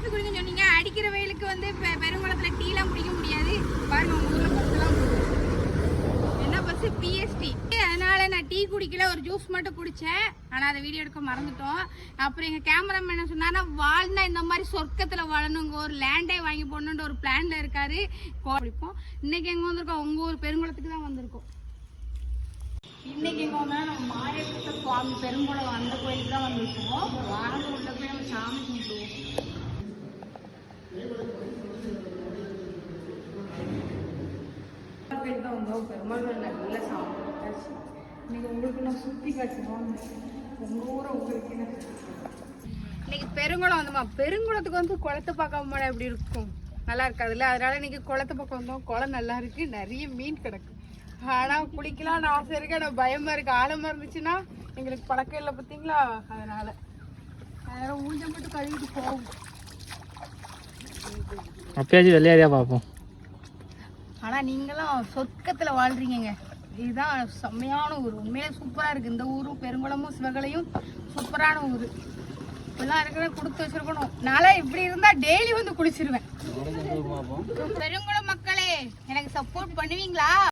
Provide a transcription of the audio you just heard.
எடுத்து குடிங்க சொன்னீங்க. அடிக்கிற வெயிலுக்கு வந்து பெருங்குளத்துல டீலாம் குடிக்க முடியாது. பாருங்க உங்க ஊர்ல பஸ்லாம் என்ன பஸ் பிஎஸ்டி. அதனால நான் டீ குடிக்கல, ஒரு ஜூஸ் மட்டும் குடிச்சேன். ஆனா அதை வீடியோ எடுக்க மறந்துட்டோம். அப்புறம் எங்க கேமராமேன் என்ன சொன்னா, வாழ்னா இந்த மாதிரி சொர்க்கத்துல வாழணுங்க, ஒரு லேண்டே வாங்கி போடணுன்ற ஒரு பிளான்ல இருக்காரு. குடிப்போம். இன்னைக்கு எங்க வந்திருக்கோம்? உங்க ஊர் பெருங்குளத்துக்கு தான் வந்திருக்கோம். இன்னைக்கு எங்க வந்தா நம்ம மாரியப்பட்ட சுவாமி பெருங்குளம் அந்த கோயிலுக்கு தான் வந்திருக்கோம். வாங்க உள்ள போய் நம்ம சாமி கும்பிடுவோம். தான் வந்தோம். பெருமாள் நல்ல சாப்பிட்டாச்சு. இன்னைக்கு உங்களுக்கு நான் சுத்தி காட்டுவோம். உங்க ஊரை உங்களுக்கு இன்னைக்கு பெருங்குளம் வந்தோமா. பெருங்குளத்துக்கு வந்து குளத்தை பார்க்காம போனா எப்படி இருக்கும்? நல்லா இருக்காதுல்ல. அதனால இன்னைக்கு குளத்தை பக்கம் வந்தோம். குளம் நல்லா இருக்கு, நிறைய மீன் கிடக்கு. ஆனா குளிக்கலாம்னு ஆசை இருக்கு, ஆனா பயமா இருக்கு. ஆழமா இருந்துச்சுன்னா எங்களுக்கு பழக்கம் இல்லை பார்த்தீங்களா. அதனால ஊஞ்சல் மட்டும் கழுவிட்டு போகும். அப்பயாச்சும் வெள்ளையாரியா பார்ப்போம். ஆனா நீங்களும் சொர்க்கத்துல வாழ்றீங்க. இதுதான் செம்மையான ஊர். உண்மையிலே சூப்பரா இருக்கு இந்த ஊரும். பெருங்குளமும் சிவகலையும் சூப்பரான ஊர். இப்பெல்லாம் இருக்கிற கொடுத்து வச்சிருக்கணும். நாளா இப்படி இருந்தா டெய்லி வந்து குளிச்சிருவேன். பெருங்குளம் மக்களே எனக்கு சப்போர்ட் பண்ணுவீங்களா?